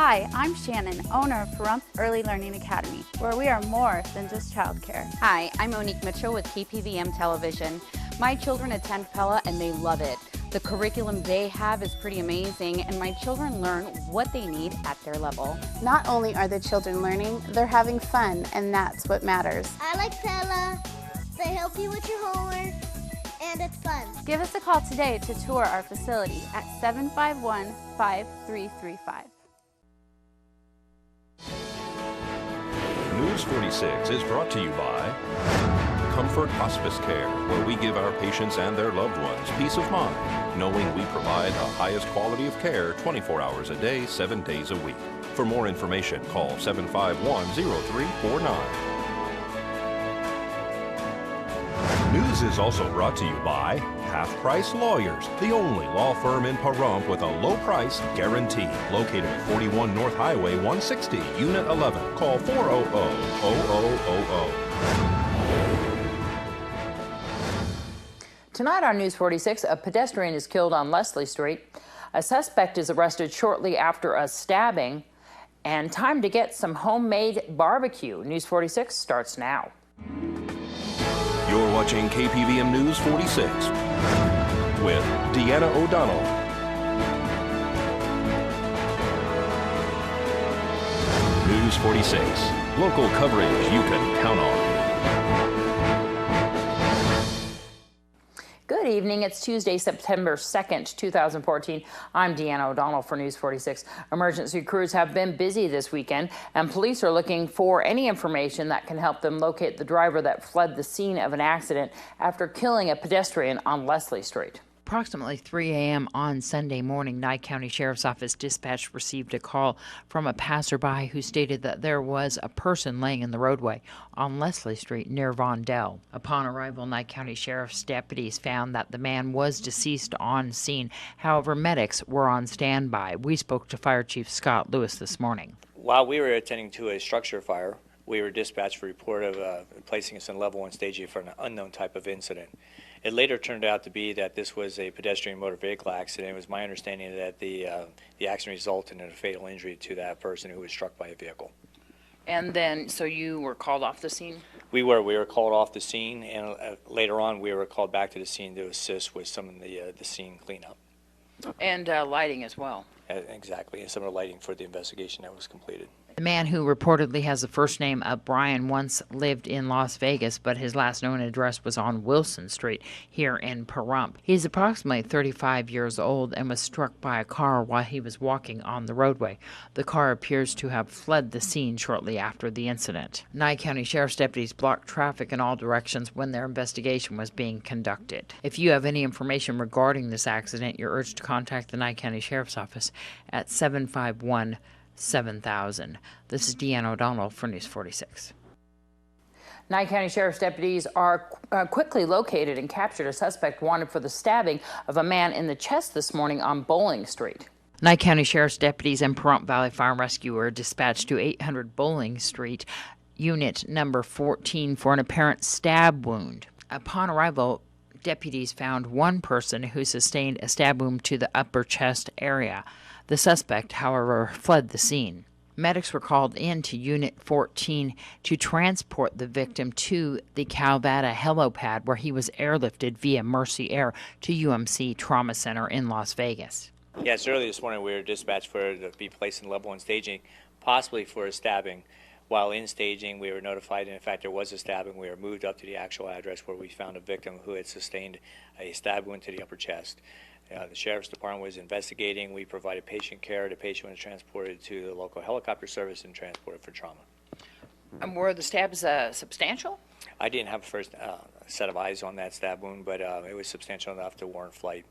Hi, I'm Shannon, owner of Pahrump Early Learning Academy, where we are more than just childcare. Hi, I'm Monique Mitchell with KPVM Television. My children attend Pella and they love it. The curriculum they have is pretty amazing, and my children learn what they need at their level. Not only are the children learning, they're having fun, and that's what matters. I like Pella. They help you with your homework, and it's fun. Give us a call today to tour our facility at 751-5335. News 46 is brought to you by Comfort Hospice Care, where we give our patients and their loved ones peace of mind, knowing we provide the highest quality of care 24 hours a day, 7 days a week. For more information, call 751-0349. News is also brought to you by Half Price Lawyers, the only law firm in Pahrump with a low price guarantee. Located at 41 North Highway 160, Unit 11. Call 400-0000. Tonight on News 46, a pedestrian is killed on Leslie Street. A suspect is arrested shortly after a stabbing. And time to get some homemade barbecue. News 46 starts now. You're watching KPVM News 46 with Deanna O'Donnell. News 46, local coverage you can count on. Good evening. It's Tuesday, September 2nd, 2014. I'm Deanna O'Donnell for News 46. Emergency crews have been busy this weekend, and police are looking for any information that can help them locate the driver that fled the scene of an accident after killing a pedestrian on Leslie Street. Approximately 3 a.m. on Sunday morning, Nye County Sheriff's Office dispatch received a call from a passerby who stated that there was a person laying in the roadway on Leslie Street near Vondell. Upon arrival, Nye County Sheriff's deputies found that the man was deceased on scene. However, medics were on standby. We spoke to Fire Chief Scott Lewis this morning. While we were attending to a structure fire, we were dispatched for a report of placing us in level 1 staging for an unknown type of incident. It later turned out to be that this was a pedestrian motor vehicle accident. It was my understanding that the accident resulted in a fatal injury to that person who was struck by a vehicle. And then, so you were called off the scene? We were called off the scene, and later on we were called back to the scene to assist with some of the scene cleanup. And lighting as well. Exactly, and some of the lighting for the investigation that was completed. The man who reportedly has the first name of Brian once lived in Las Vegas, but his last known address was on Wilson Street here in Pahrump. He's approximately 35 years old and was struck by a car while he was walking on the roadway. The car appears to have fled the scene shortly after the incident. Nye County Sheriff's deputies blocked traffic in all directions when their investigation was being conducted. If you have any information regarding this accident, you're urged to contact the Nye County Sheriff's Office at 751-7000. This is Deanna O'Donnell for News 46. Nye County Sheriff's deputies are quickly located and captured a suspect wanted for the stabbing of a man in the chest this morning on Bowling Street. Nye County Sheriff's deputies and Pahrump Valley Fire and Rescue were dispatched to 800 Bowling Street, unit number 14, for an apparent stab wound. Upon arrival, deputies found one person who sustained a stab wound to the upper chest area. The suspect, however, fled the scene. Medics were called in to Unit 14 to transport the victim to the Calvada helipad, where he was airlifted via Mercy Air to UMC Trauma Center in Las Vegas. Yes, early this morning we were dispatched to be placed in level 1 staging, possibly for a stabbing. While in staging, we were notified, and in fact there was a stabbing. We were moved up to the actual address where we found a victim who had sustained a stab wound to the upper chest. The Sheriff's Department was investigating. We provided patient care. The patient was transported to the local helicopter service and transported for trauma. And were the stabs substantial? I didn't have a first set of eyes on that stab wound, but it was substantial enough to warrant flight.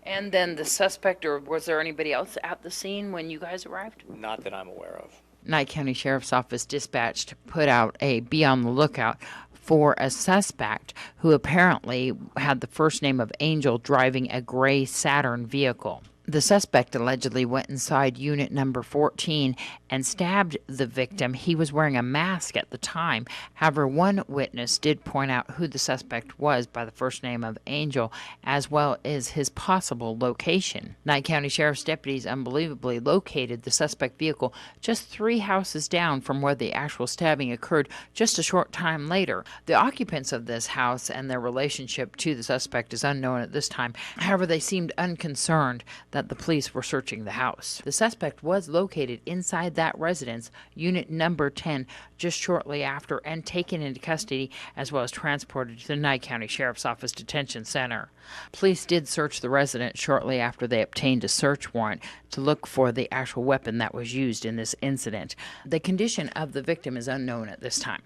And then the suspect, or was there anybody else at the scene when you guys arrived? Not that I'm aware of. Nye County Sheriff's Office dispatched put out a be on the lookout for a suspect who apparently had the first name of Angel driving a gray Saturn vehicle. The suspect allegedly went inside unit number 14 and stabbed the victim. He was wearing a mask at the time. However, one witness did point out who the suspect was by the first name of Angel, as well as his possible location. Nye County Sheriff's deputies unbelievably located the suspect vehicle just 3 houses down from where the actual stabbing occurred just a short time later. The occupants of this house and their relationship to the suspect is unknown at this time. However, they seemed unconcerned that the police were searching the house. The suspect was located inside that residence, unit number 10, just shortly after and taken into custody as well as transported to the Nye County Sheriff's Office Detention Center. Police did search the residence shortly after they obtained a search warrant to look for the actual weapon that was used in this incident. The condition of the victim is unknown at this time.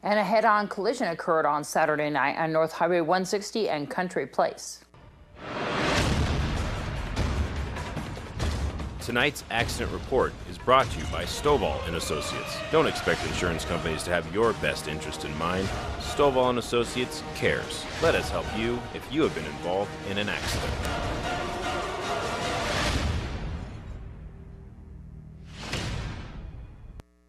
And a head-on collision occurred on Saturday night on North Highway 160 and Country Place. Tonight's accident report is brought to you by Stovall & Associates. Don't expect insurance companies to have your best interest in mind. Stovall & Associates cares. Let us help you if you have been involved in an accident.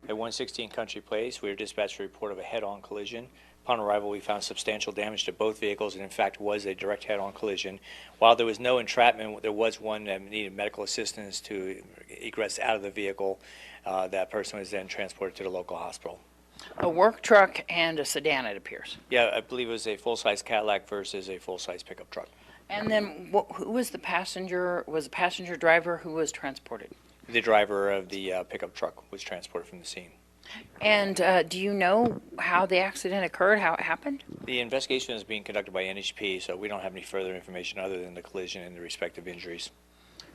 At 116 Country Place, we were dispatched a report of a head-on collision. Upon arrival, we found substantial damage to both vehicles, and in fact was a direct head-on collision. While there was no entrapment, there was one that needed medical assistance to egress out of the vehicle. That person was then transported to the local hospital. A work truck and a sedan, it appears. Yeah, I believe it was a full-size Cadillac versus a full-size pickup truck. And then who was the passenger? Was the passenger driver who was transported? The driver of the pickup truck was transported from the scene. And do you know how the accident occurred, how it happened? The investigation is being conducted by NHP, so we don't have any further information other than the collision and the respective injuries.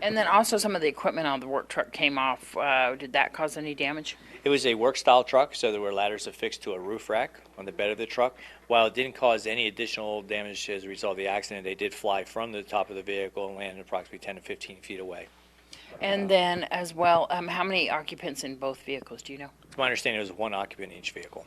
And then also some of the equipment on the work truck came off. Did that cause any damage? It was a work-style truck, so there were ladders affixed to a roof rack on the bed of the truck. While it didn't cause any additional damage as a result of the accident, they did fly from the top of the vehicle and landed approximately 10 to 15 feet away. And then as well, how many occupants in both vehicles, do you know? It's my understanding it was one occupant in each vehicle.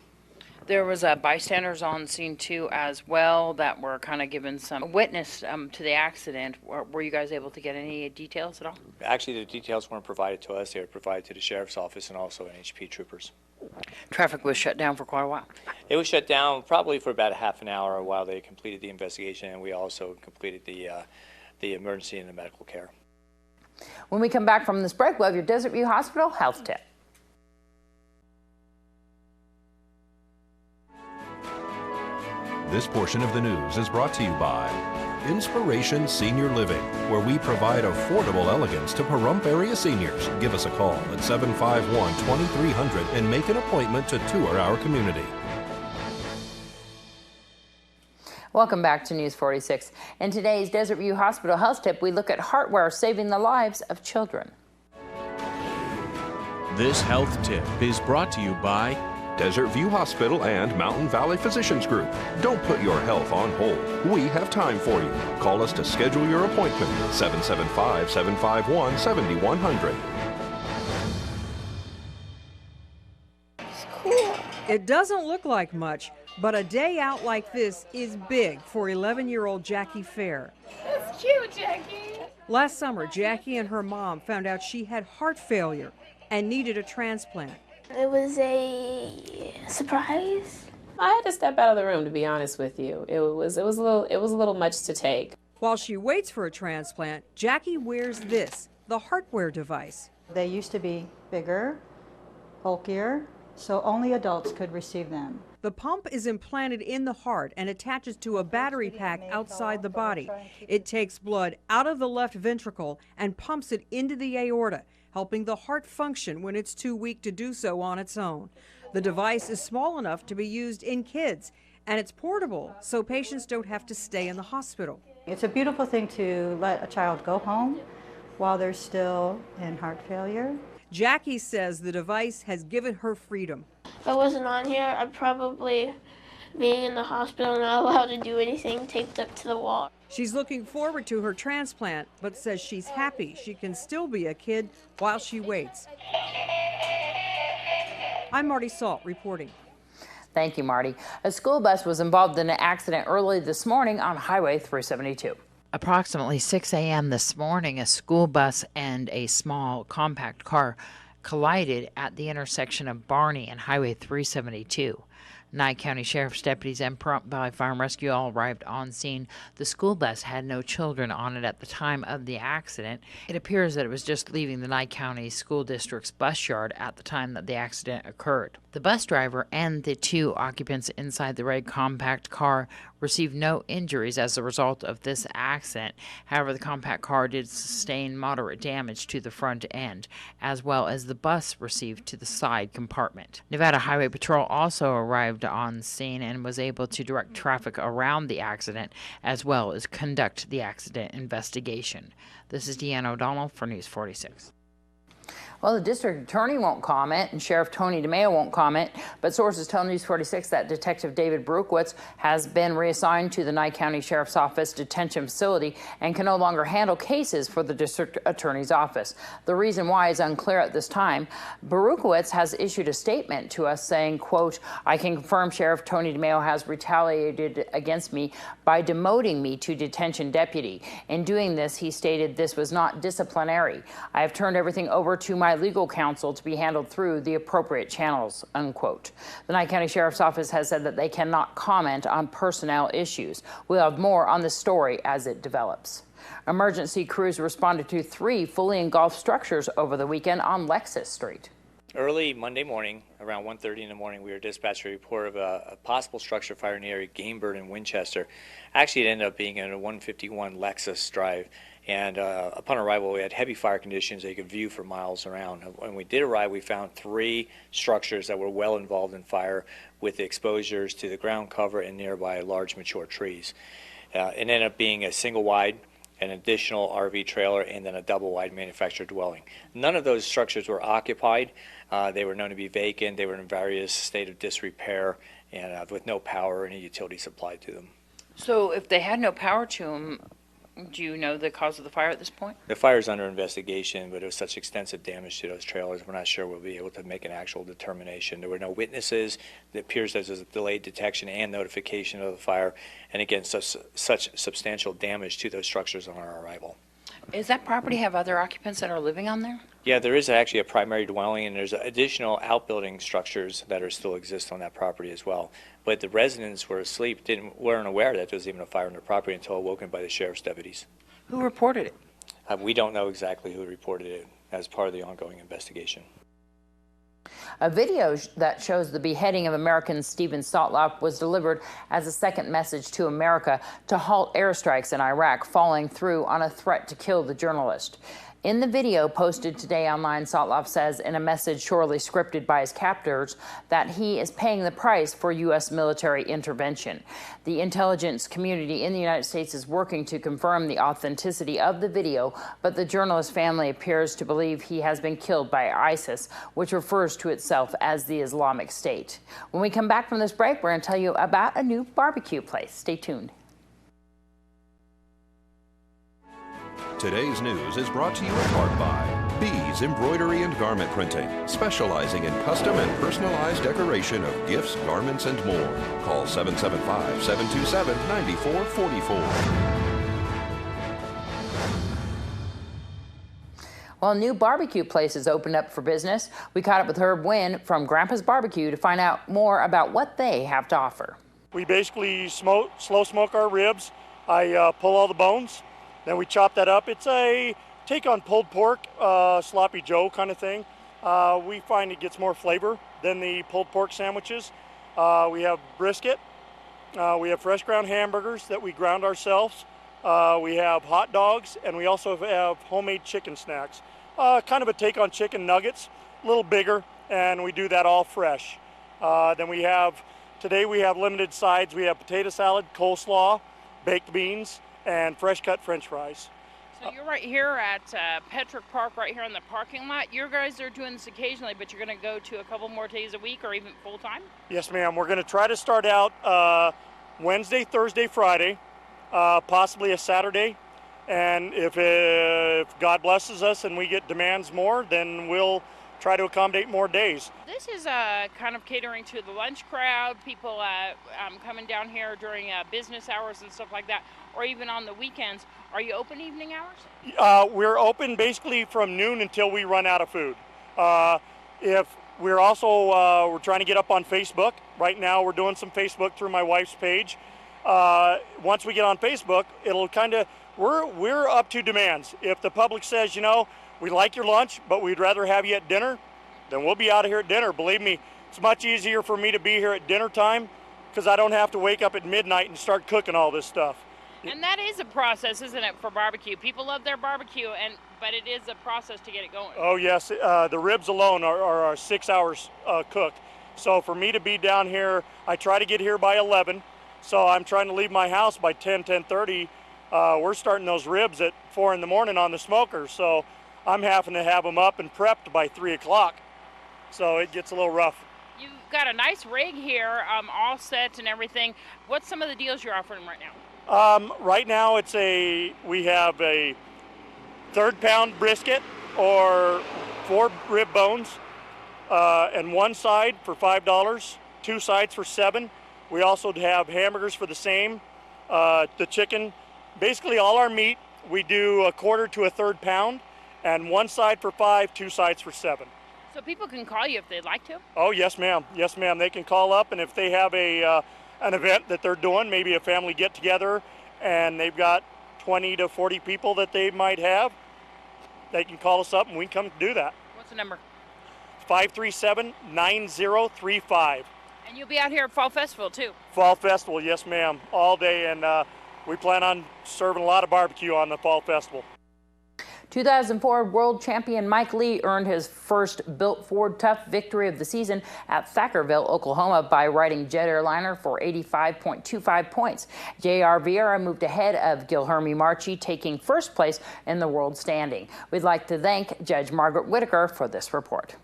There was bystanders on scene too as well that were kind of given some witness to the accident. Were you guys able to get any details at all? Actually, the details weren't provided to us. They were provided to the Sheriff's Office and also NHP troopers. Traffic was shut down for quite a while. It was shut down probably for about a half an hour while they completed the investigation, and we also completed the emergency and the medical care. When we come back from this break, we'll have your Desert View Hospital health tip. This portion of the news is brought to you by Inspiration Senior Living, where we provide affordable elegance to Pahrump area seniors. Give us a call at 751-2300 and make an appointment to tour our community. Welcome back to News 46. In today's Desert View Hospital health tip, we look at heartware saving the lives of children. This health tip is brought to you by Desert View Hospital and Mountain Valley Physicians Group. Don't put your health on hold. We have time for you. Call us to schedule your appointment at 775-751-7100. It doesn't look like much, but a day out like this is big for 11-year-old Jackie Fair. That's cute, Jackie. Last summer, Jackie and her mom found out she had heart failure and needed a transplant. It was a surprise. I had to step out of the room, to be honest with you. It was a little much to take. While she waits for a transplant, Jackie wears this, the heartware device. They used to be bigger, bulkier, so only adults could receive them. The pump is implanted in the heart and attaches to a battery pack outside the body. It takes blood out of the left ventricle and pumps it into the aorta, helping the heart function when it's too weak to do so on its own. The device is small enough to be used in kids, and it's portable, so patients don't have to stay in the hospital. It's a beautiful thing to let a child go home while they're still in heart failure. Jackie says the device has given her freedom. If I wasn't on here, I'd probably be in the hospital, not allowed to do anything, taped up to the wall. She's looking forward to her transplant, but says she's happy she can still be a kid while she waits. I'm Marty Salt reporting. Thank you, Marty. A school bus was involved in an accident early this morning on Highway 372. Approximately 6 a.m. this morning, a school bus and a small compact car collided at the intersection of Barney and Highway 372. Nye County Sheriff's deputies and Pahrump Valley Fire and Rescue all arrived on scene. The school bus had no children on it at the time of the accident. It appears that it was just leaving the Nye County School District's bus yard at the time that the accident occurred. The bus driver and the 2 occupants inside the red compact car received no injuries as a result of this accident. However, the compact car did sustain moderate damage to the front end, as well as the bus received to the side compartment. Nevada Highway Patrol also arrived on scene and was able to direct traffic around the accident, as well as conduct the accident investigation. This is Deanna O'Donnell for News 46. Well, the district attorney won't comment and Sheriff Tony DeMeo won't comment, but sources tell News 46 that Detective David Berukowitz has been reassigned to the Nye County Sheriff's Office detention facility and can no longer handle cases for the district attorney's office. The reason why is unclear at this time. Berukowitz has issued a statement to us saying, quote, "I can confirm Sheriff Tony DeMeo has retaliated against me by demoting me to detention deputy. In doing this, he stated this was not disciplinary. I have turned everything over to my legal counsel to be handled through the appropriate channels," unquote. The Nye County Sheriff's Office has said that they cannot comment on personnel issues. We'll have more on this story as it develops. Emergency crews responded to 3 fully engulfed structures over the weekend on Lexus Street. Early Monday morning, around 1:30 in the morning, we were dispatched a report of a possible structure fire in the area Gamebird in Winchester. Actually, it ended up being in a 151 Lexus Drive. And upon arrival, we had heavy fire conditions that you could view for miles around. When we did arrive, we found 3 structures that were well involved in fire with exposures to the ground cover and nearby large mature trees. It ended up being a single wide, an additional RV trailer, and then a double wide manufactured dwelling. None of those structures were occupied. They were known to be vacant. They were in various state of disrepair and with no power or any utility supplied to them. So if they had no power to them, do you know the cause of the fire at this point? The fire is under investigation, but it was such extensive damage to those trailers, we're not sure we'll be able to make an actual determination. There were no witnesses. It appears there's a delayed detection and notification of the fire, and again, such substantial damage to those structures on our arrival. Does that property have other occupants that are living on there? Yeah, there is actually a primary dwelling, and there's additional outbuilding structures that are still exist on that property as well. But the residents were asleep, weren't aware that there was even a fire on their property until awoken by the sheriff's deputies. Who reported it? We don't know exactly who reported it as part of the ongoing investigation. A video that shows the beheading of American Steven Sotloff was delivered as a second message to America to halt airstrikes in Iraq, following through on a threat to kill the journalist. In the video posted today online, Sotloff says in a message surely scripted by his captors that he is paying the price for U.S. military intervention. The intelligence community in the United States is working to confirm the authenticity of the video, but the journalist's family appears to believe he has been killed by ISIS, which refers to itself as the Islamic State. When we come back from this break, we're going to tell you about a new barbecue place. Stay tuned. Today's news is brought to you in part by Bees Embroidery and Garment Printing, specializing in custom and personalized decoration of gifts, garments, and more. Call 775-727-9444. Well, a new barbecue place has opened up for business. We caught up with Herb Wynn from Grandpa's Barbecue to find out more about what they have to offer. We basically slow smoke our ribs. I pull all the bones. Then we chop that up. It's a take on pulled pork, sloppy Joe kind of thing. We find it gets more flavor than the pulled pork sandwiches. We have brisket. We have fresh ground hamburgers that we ground ourselves. We have hot dogs, and we also have homemade chicken snacks. Kind of a take on chicken nuggets, a little bigger, and we do that all fresh. Then today we have limited sides. We have potato salad, coleslaw, baked beans, and fresh cut French fries. So you're right here at Petrick Park, right here in the parking lot. You guys are doing this occasionally, but you're going to go to a couple more days a week or even full time? Yes, ma'am. We're going to try to start out Wednesday, Thursday, Friday, possibly a Saturday. And if God blesses us and we get demands more, then we'll try to accommodate more days. This is kind of catering to the lunch crowd, people coming down here during business hours and stuff like that, or even on the weekends. Are you open evening hours? We're open basically from noon until we run out of food. If we're also we're trying to get up on Facebook. Right now we're doing some Facebook through my wife's page. Once we get on Facebook, it'll kind of, we're up to demands. If the public says, you know, we like your lunch, but we'd rather have you at dinner, then we'll be out of here at dinner. Believe me, it's much easier for me to be here at dinner time because I don't have to wake up at midnight and start cooking all this stuff. And that is a process, isn't it, for barbecue? People love their barbecue, but it is a process to get it going. Oh yes, the ribs alone are 6 hours cook. So for me to be down here, I try to get here by 11. So I'm trying to leave my house by 10:30. We're starting those ribs at 4 in the morning on the smoker. So I'm having to have them up and prepped by 3 o'clock. So it gets a little rough. You've got a nice rig here, all set and everything. What's some of the deals you're offering right now? Right now we have a 1/3 pound brisket or 4 rib bones and one side for $5, 2 sides for $7. We also have hamburgers for the same, the chicken, basically all our meat. We do 1/4 to 1/3 pound and one side for $5, 2 sides for $7. So people can call you if they'd like to? Oh yes ma'am, yes ma'am. They can call up, and if they have an event that they're doing, maybe a family get together and they've got 20 to 40 people that they might have, they can call us up and we can come do that. What's the number? 537-9035. And you'll be out here at Fall Festival too? Fall Festival, yes ma'am, all day, and we plan on serving a lot of barbecue on the Fall Festival. 2004 world champion Mike Lee earned his first Built Ford Tough victory of the season at Thackerville, Oklahoma by riding jet airliner for 85.25 points. J.R. Vieira moved ahead of Gilherme Marchi, taking first place in the world standing. We'd like to thank Judge Margaret Whitaker for this report.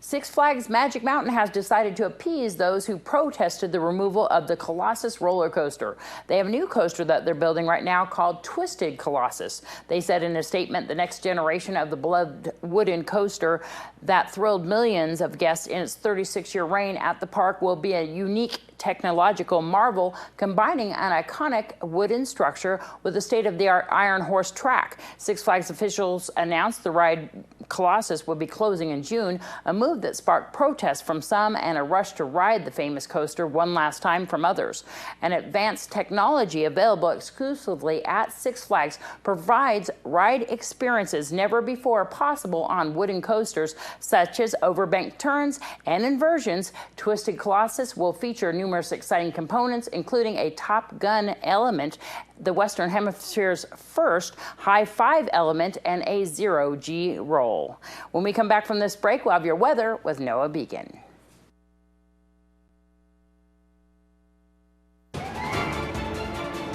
Six Flags Magic Mountain has decided to appease those who protested the removal of the Colossus roller coaster. They have a new coaster that they're building right now called Twisted Colossus. They said in a statement the next generation of the beloved wooden coaster that thrilled millions of guests in its 36-year reign at the park will be a unique technological marvel, combining an iconic wooden structure with a state-of-the-art iron horse track. Six Flags officials announced the ride Colossus would be closing in June, a move that sparked protests from some and a rush to ride the famous coaster one last time from others. An advanced technology available exclusively at Six Flags provides ride experiences never before possible on wooden coasters, such as overbanked turns and inversions. Twisted Colossus will feature numerous exciting components, including a Top Gun element, the Western Hemisphere's first high five element, and a zero-G roll. When we come back from this break, we'll have your weather with Noah Beacon.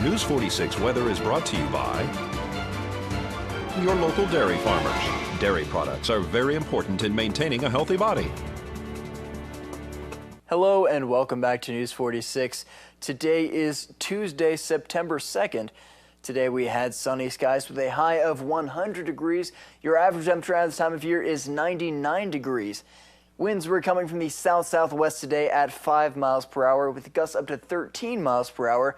News 46 weather is brought to you by your local dairy farmers. Dairy products are very important in maintaining a healthy body. Hello and welcome back to News 46. Today is Tuesday, September 2nd. Today we had sunny skies with a high of 100 degrees. Your average temperature at this time of year is 99 degrees. Winds were coming from the south-southwest today at 5 miles per hour with gusts up to 13 miles per hour.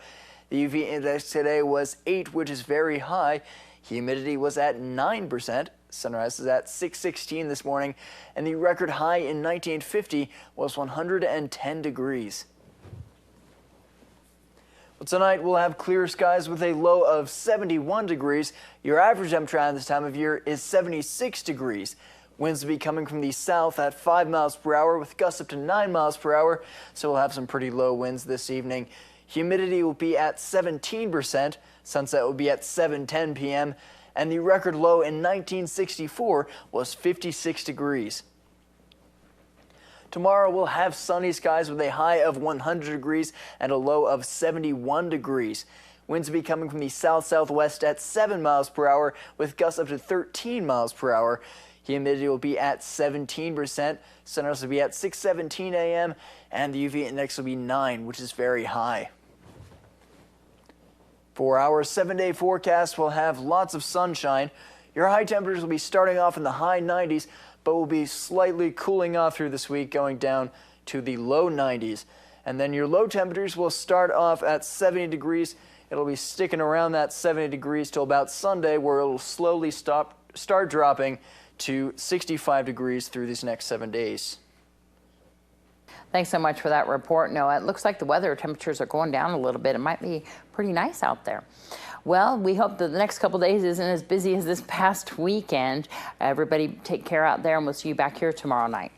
The UV index today was 8, which is very high. Humidity was at 9%. Sunrise is at 6:16 this morning, and the record high in 1950 was 110 degrees. Well, tonight we'll have clear skies with a low of 71 degrees. Your average temperature at this time of year is 76 degrees. Winds will be coming from the south at 5 miles per hour with gusts up to 9 miles per hour, so we'll have some pretty low winds this evening. Humidity will be at 17%. Sunset will be at 7:10 p.m. and the record low in 1964 was 56 degrees. Tomorrow we'll have sunny skies with a high of 100 degrees and a low of 71 degrees. Winds will be coming from the south-southwest at 7 miles per hour with gusts up to 13 miles per hour. Humidity will be at 17%. Sunrise will be at 6:17 a.m. and the UV index will be 9, which is very high. For our 7-day forecast, we'll have lots of sunshine. Your high temperatures will be starting off in the high 90s, but will be slightly cooling off through this week, going down to the low 90s. And then your low temperatures will start off at 70 degrees. It'll be sticking around that 70 degrees till about Sunday, where it'll slowly start dropping to 65 degrees through these next 7 days. Thanks so much for that report, Noah. It looks like the weather temperatures are going down a little bit. It might be pretty nice out there. Well, we hope that the next couple days isn't as busy as this past weekend. Everybody take care out there, and we'll see you back here tomorrow night.